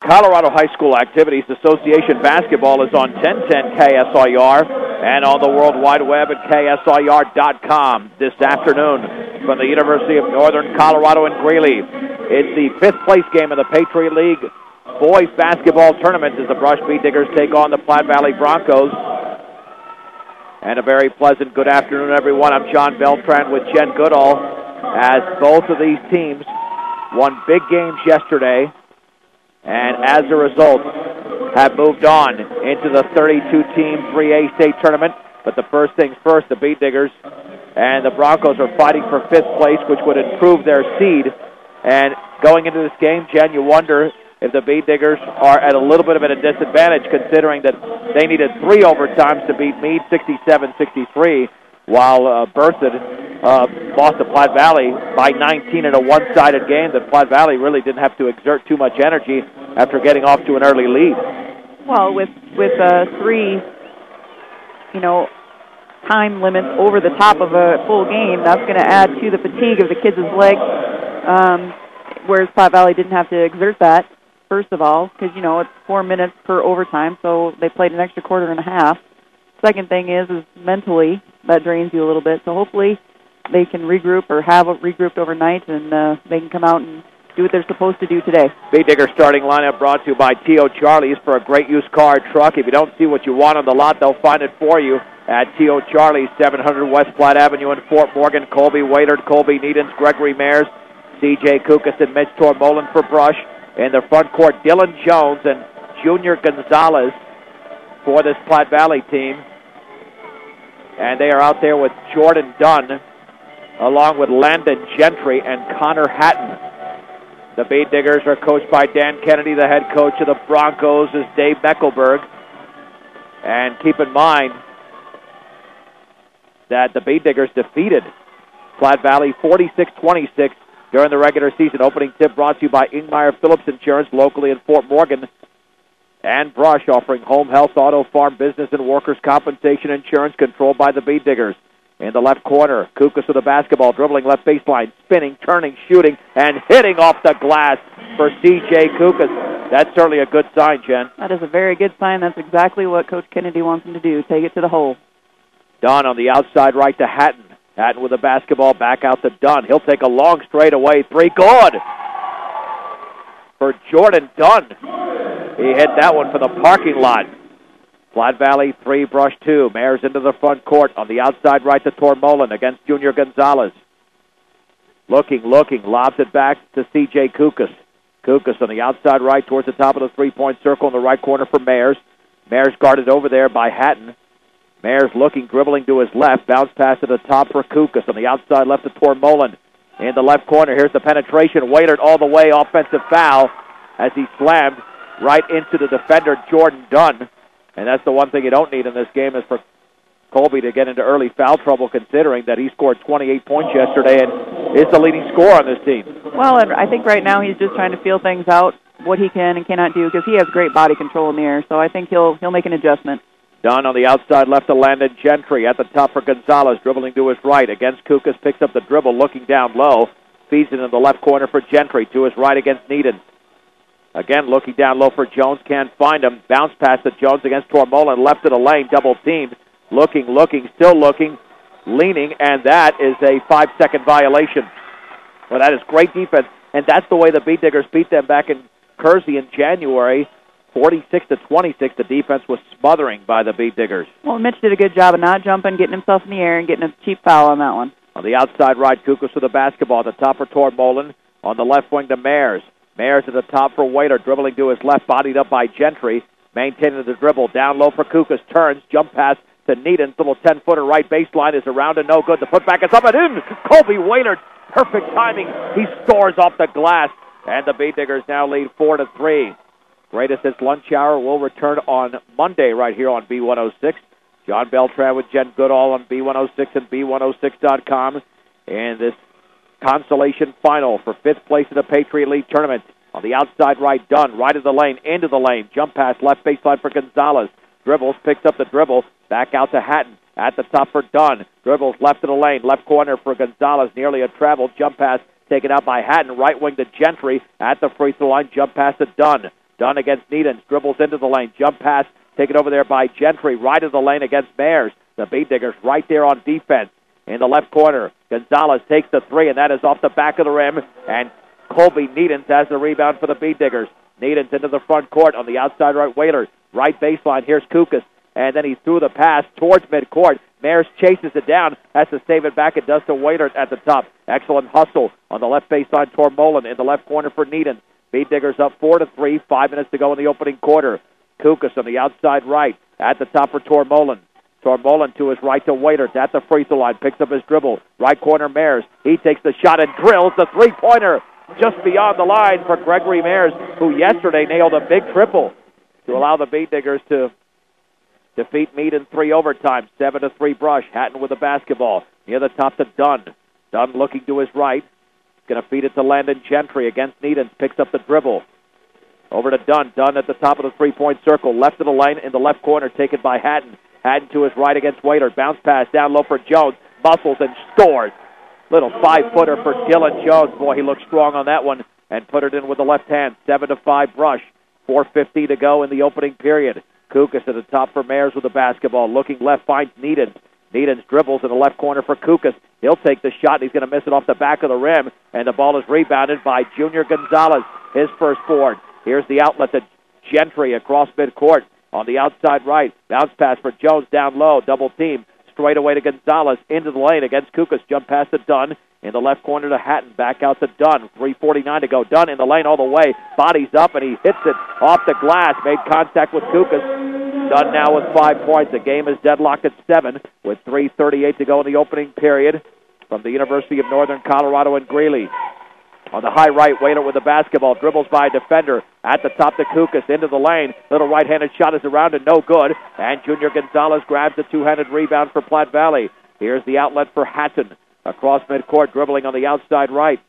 Colorado High School Activities. Association basketball is on 1010 KSIR and on the World Wide Web at KSIR.com this afternoon from the University of Northern Colorado in Greeley. It's the fifth place game of the Patriot League boys basketball tournament as the Brush Bead Diggers take on the Platte Valley Broncos. And a very pleasant good afternoon, everyone. I'm John Beltran with Jen Goodall as both of these teams won big games yesterday and as a result have moved on into the 32-team 3A state tournament. But the first things first, the Bead Diggers and the Broncos are fighting for fifth place, which would improve their seed. And going into this game, Jen, you wonder if the Bead Diggers are at a little bit of a disadvantage considering that they needed 3 overtimes to beat Meade 67-63, while Berthoud lost to Platte Valley by 19 in a one-sided game that Platte Valley really didn't have to exert too much energy after getting off to an early lead. Well, with 3, time limits over the top of a full game, that's going to add to the fatigue of the kids' legs, whereas Platte Valley didn't have to exert that, first of all, because, it's 4 minutes per overtime, so they played an extra quarter and a half. Second thing is mentally, that drains you a little bit. So hopefully they can regroup or have regrouped overnight, and they can come out and do what they're supposed to do today. Bead Digger starting lineup brought to you by T.O. Charlie's for a great used car truck. If you don't see what you want on the lot, they'll find it for you at T.O. Charlie's, 700 West Platte Avenue in Fort Morgan. Colby Waitert, Colby Needens, Gregory Mayers, C.J. Kukas, and Mitch Tormolen for Brush. In the front court, Dylan Jones and Junior Gonzalez for this Platte Valley team. And they are out there with Jordan Dunn, along with Landon Gentry and Connor Hatton. The Bead Diggers are coached by Dan Kennedy. The head coach of the Broncos is Dave Meckelberg. And keep in mind that the Bead Diggers defeated Platte Valley 46-26 during the regular season. Opening tip brought to you by Ingmeyer Phillips Insurance, locally in Fort Morgan. And Brush, offering home, health, auto, farm, business, and workers' compensation insurance, controlled by the Bead Diggers. In the left corner, Kukas with the basketball, dribbling left baseline, spinning, turning, shooting, and hitting off the glass for C.J. Kukas. That's certainly a good sign, Jen. That is a very good sign. That's exactly what Coach Kennedy wants him to do, take it to the hole. Dunn on the outside right to Hatton. Hatton with the basketball, back out to Dunn. He'll take a long straightaway three. Good for Jordan Dunn. He hit that one for the parking lot. Platte Valley 3, Brush 2. Mayers into the front court on the outside right to Tormolen against Junior Gonzalez. Looking, lobs it back to C.J. Kukas. Kukas on the outside right towards the top of the three-point circle in the right corner for Mayers. Mayers guarded over there by Hatton. Mayers looking, dribbling to his left. Bounce pass to the top for Kukas on the outside left to Tormolen. In the left corner, here's the penetration. Waitert all the way, offensive foul as he slammed right into the defender, Jordan Dunn. And that's the one thing you don't need in this game is for Colby to get into early foul trouble, considering that he scored 28 points yesterday and is the leading scorer on this team. Well, and I think right now he's just trying to feel things out, what he can and cannot do, because he has great body control in the air. So I think he'll make an adjustment. Dunn on the outside left to Landon Gentry. At the top for Gonzalez, dribbling to his right. Against Kukas, picks up the dribble, looking down low. Feeds it in the left corner for Gentry. To his right against Needon. Again, looking down low for Jones. Can't find him. Bounce pass to Jones against Tormolen. Left of the lane, double teamed. Looking, still looking, leaning, and that is a 5-second violation. Well, that is great defense, and that's the way the Bead Diggers beat them back in Kersey in January. 46-26, the defense was smothering by the Bead Diggers. Well, Mitch did a good job of not jumping, getting himself in the air, and getting a cheap foul on that one. On the outside right, Kukas with the basketball. At the top for Tormolen. On the left wing to Mayers. Mayers at the top for Waitert, dribbling to his left, bodied up by Gentry. Maintaining the dribble, down low for Kukas. Turns, jump pass to Needon. Little 10-footer right baseline is around and no good. The putback is up and in. Colby Waitert, perfect timing. He soars off the glass. And the Bead Diggers now lead 4-3. Greatest Hits Lunch Hour will return on Monday right here on B106. John Beltran with Jen Goodall on B106 and B106.com. And this consolation final for fifth place in the Patriot League tournament. On the outside right, Dunn, right of the lane, into the lane. Jump pass, left baseline for Gonzalez. Dribbles, picks up the dribble. Back out to Hatton. At the top for Dunn. Dribbles left of the lane, left corner for Gonzalez. Nearly a travel. Jump pass taken out by Hatton. Right wing to Gentry. At the free throw line, jump pass to Dunn. Dunn against Needens, dribbles into the lane, jump pass, taken over there by Gentry, right of the lane against Mayers. The Beat Diggers right there on defense. In the left corner, Gonzalez takes the three, and that is off the back of the rim, and Colby Needens has the rebound for the Beat Diggers. Needens into the front court on the outside right. Whalers, right baseline. Here's Kukas, and then he threw the pass towards midcourt. Mayers chases it down, has to save it back. It does to Whalers at the top. Excellent hustle on the left baseline. Tormolen in the left corner for Needens. Beat Diggers up 4-3, 5 minutes to go in the opening quarter. Kukas on the outside right at the top for Tormolen. Tormolen to his right to Waiters at the free throw line, picks up his dribble. Right corner Mayers. He takes the shot and drills the three-pointer just beyond the line for Gregory Mayers, who yesterday nailed a big triple to allow the Beat Diggers to defeat Meade in 3 overtimes. 7-3 Brush. Hatton with the basketball. Near the top to Dunn. Dunn looking to his right. Going to feed it to Landon Gentry against Needens. Picks up the dribble. Over to Dunn. Dunn at the top of the three-point circle. Left of the lane in the left corner. Taken by Hatton. Hatton to his right against Waiter. Bounce pass down low for Jones. Muscles and scores. Little 5-footer for Dylan Jones. Boy, he looked strong on that one. And put it in with the left hand. 7-5 Brush. 4:50 to go in the opening period. Kukas at the top for Mayers with the basketball. Looking left, finds Needens. Needens dribbles in the left corner for Kukas. He'll take the shot, and he's going to miss it off the back of the rim. And the ball is rebounded by Junior Gonzalez, his first board. Here's the outlet to Gentry across midcourt on the outside right. Bounce pass for Jones down low. Double team. Straight away to Gonzalez. Into the lane against Kukas. Jump pass to Dunn. In the left corner to Hatton. Back out to Dunn. 3:49 to go. Dunn in the lane all the way. Bodies up, and he hits it off the glass. Made contact with Kukas. Dunn now with 5 points. The game is deadlocked at 7 with 3:38 to go in the opening period from the University of Northern Colorado in Greeley. On the high right, Whaler with the basketball. Dribbles by a defender. At the top to Kukas. Into the lane. Little right-handed shot is around and no good. And Junior Gonzalez grabs a two-handed rebound for Platte Valley. Here's the outlet for Hatton. Across midcourt, dribbling on the outside right.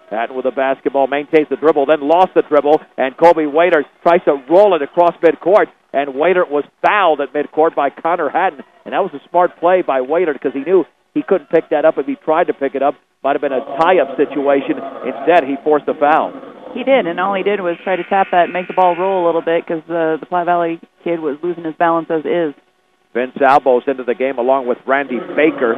Hatton with the basketball, maintains the dribble, then lost the dribble, and Colby Waiter tries to roll it across midcourt, and Waiter was fouled at midcourt by Connor Hatton, and that was a smart play by Waiter because he knew he couldn't pick that up if he tried to pick it up. Might have been a tie-up situation. Instead, he forced a foul. He did, and all he did was try to tap that and make the ball roll a little bit because the Platte Valley kid was losing his balance as is. Vince Albos into the game along with Randy Baker,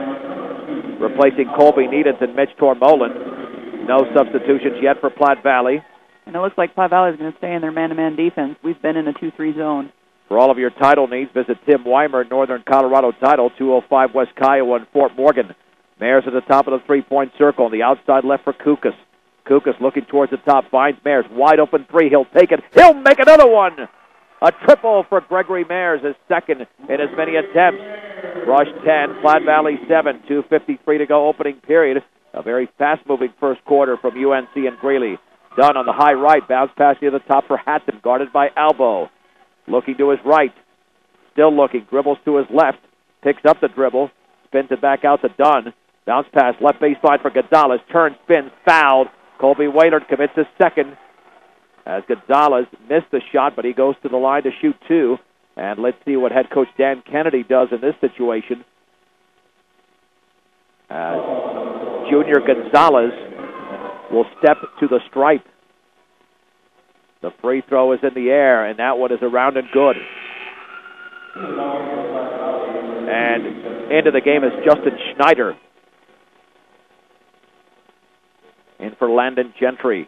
replacing Colby Needens and Mitch Tormolen. No substitutions yet for Platte Valley. And it looks like Platte Valley is going to stay in their man-to-man defense. We've been in a 2-3 zone. For all of your title needs, visit Tim Weimer at Northern Colorado Title, 205 West Kiowa in Fort Morgan. Mayers at the top of the three-point circle on the outside left for Kukas. Kukas looking towards the top, finds Mayers. Wide open three. He'll take it. He'll make another one. A triple for Gregory Mayers, his second in as many attempts. Rush 10, Platte Valley 7, 2:53 to go opening period. A very fast-moving first quarter from UNC and Greeley. Dunn on the high right, bounce pass near the top for Hatton, guarded by Albo. Looking to his right, still looking, dribbles to his left, picks up the dribble, spins it back out to Dunn. Bounce pass, left baseline for Gonzalez, turns, spins, fouled. Colby Waitert commits his second as Gonzalez missed the shot, but he goes to the line to shoot two. And let's see what head coach Dan Kennedy does in this situation. As Junior Gonzalez will step to the stripe. The free throw is in the air, and that one is around and good. And into the game is Justin Schneider. In for Landon Gentry.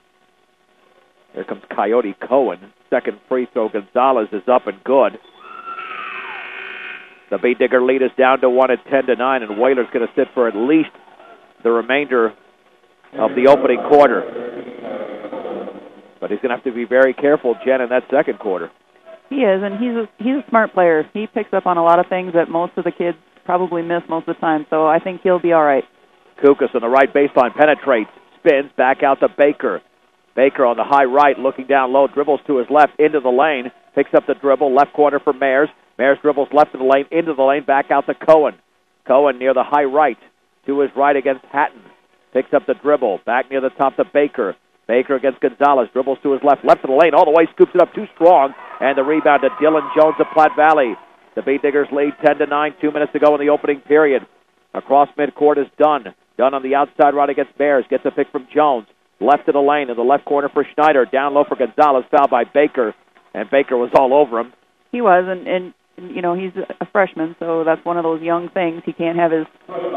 Here comes Coyote Cohen. Second free throw. Gonzalez is up and good. The Beat Digger lead is down to 1 at 10-9, and Whaler's going to sit for at least the remainder of the opening quarter. But he's going to have to be very careful, Jen, in that second quarter. He is, and he's a smart player. He picks up on a lot of things that most of the kids probably miss most of the time, so I think he'll be all right. Kukas on the right baseline penetrates, spins, back out to Baker. Baker on the high right, looking down low, dribbles to his left, into the lane, picks up the dribble, left corner for Mayers. Mayers dribbles left of the lane, into the lane, back out to Cohen. Cohen near the high right, to his right against Hatton. Picks up the dribble, back near the top to Baker. Baker against Gonzalez, dribbles to his left, left of the lane, all the way, scoops it up too strong, and the rebound to Dylan Jones of Platte Valley. The Beat Diggers lead 10-9, 2 minutes to go in the opening period. Across midcourt is Dunn. Dunn on the outside right against Mayers, gets a pick from Jones. Left of the lane in the left corner for Schneider. Down low for Gonzalez, fouled by Baker. and Baker was all over him. He was, and you know, he's a freshman, so that's one of those young things. He can't have his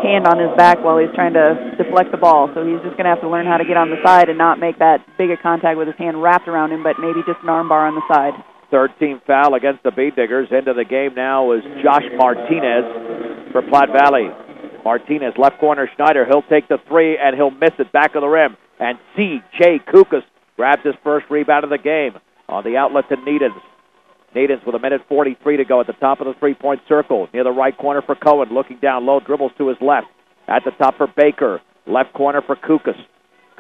hand on his back while he's trying to deflect the ball, so he's just going to have to learn how to get on the side and not make that big a contact with his hand wrapped around him, but maybe just an arm bar on the side. Third team foul against the Bead Diggers. Into the game now is Josh Martinez for Platte Valley. Martinez, left corner, Schneider. He'll take the three, and he'll miss it back of the rim. And C.J. Kukas grabs his first rebound of the game on the outlet to Needens. Needens with 1:43 to go at the top of the three-point circle. Near the right corner for Cohen. Looking down low, dribbles to his left. At the top for Baker. Left corner for Kukas.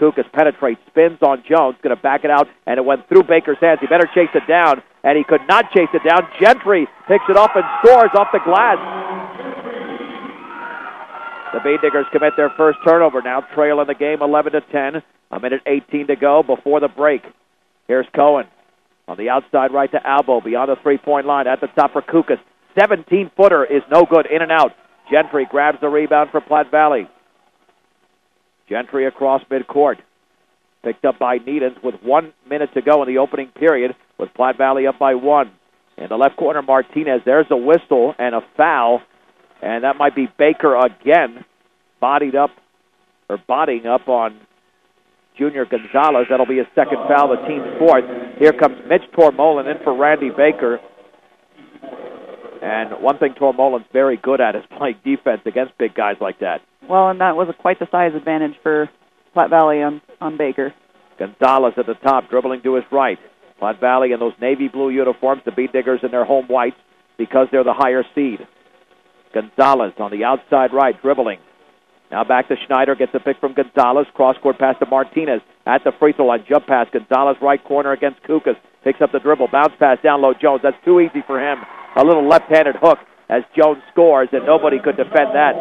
Kukas penetrates, spins on Jones, going to back it out, and it went through Baker's hands. He better chase it down, and he could not chase it down. Gentry picks it up and scores off the glass. The Bead Diggers commit their first turnover now, trailing the game 11-10. 1:18 to go before the break. Here's Cohen on the outside right to Albo, beyond the three-point line. At the top for Kukas. 17-footer is no good, in and out. Gentry grabs the rebound for Platte Valley. Gentry across midcourt. Picked up by Needens with 1 minute to go in the opening period, with Platte Valley up by 1. In the left corner, Martinez. There's a whistle and a foul, and that might be Baker again, bodying up on Junior Gonzalez. That'll be his second foul, the team's fourth. Here comes Mitch Tormolen in for Randy Baker. And one thing Tormolen's very good at is playing defense against big guys like that. Well, and that was quite the size advantage for Platte Valley on Baker. Gonzalez at the top, dribbling to his right. Platte Valley in those navy blue uniforms, the Bead Diggers in their home whites because they're the higher seed. Gonzalez on the outside right, dribbling. Now back to Schneider, gets a pick from Gonzalez. Cross-court pass to Martinez. At the free throw line, jump pass. Gonzalez right corner against Kukas. Picks up the dribble, bounce pass down low. Jones, that's too easy for him. A little left-handed hook as Jones scores, and nobody could defend that.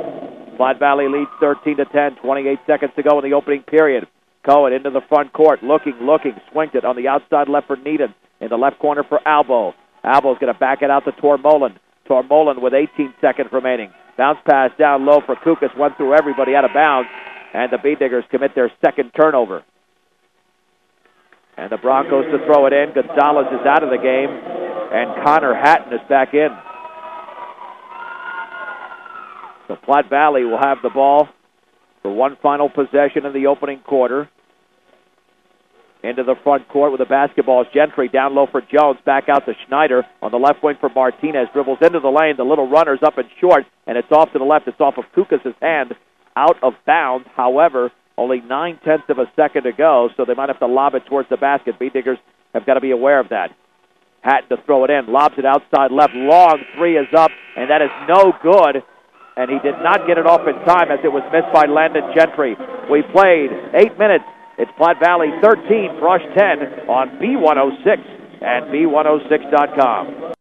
Platte Valley leads 13-10, 28 seconds to go in the opening period. Cohen into the front court, looking, swinged it on the outside left for Needham. In the left corner for Albo. Albo's going to back it out to Tormolen. Tormolen with 18 seconds remaining. Bounce pass down low for Kukas, went through everybody out of bounds, and the Bead Diggers commit their second turnover. And the Broncos to throw it in. Gonzalez is out of the game, and Connor Hatton is back in. So Platte Valley will have the ball for one final possession in the opening quarter. Into the front court with the basketball is Gentry. Down low for Jones. Back out to Schneider. On the left wing for Martinez. Dribbles into the lane. The little runner's up and short, and it's off to the left. It's off of Kukas' hand. Out of bounds. However, only 9/10 of a second to go, so they might have to lob it towards the basket. Bead Diggers have got to be aware of that. Hatton to throw it in. Lobs it outside left. Long three is up, and that is no good. And he did not get it off in time as it was missed by Landon Gentry. We played 8 minutes. It's Platte Valley 13, Brush 10 on B106 and B106.com.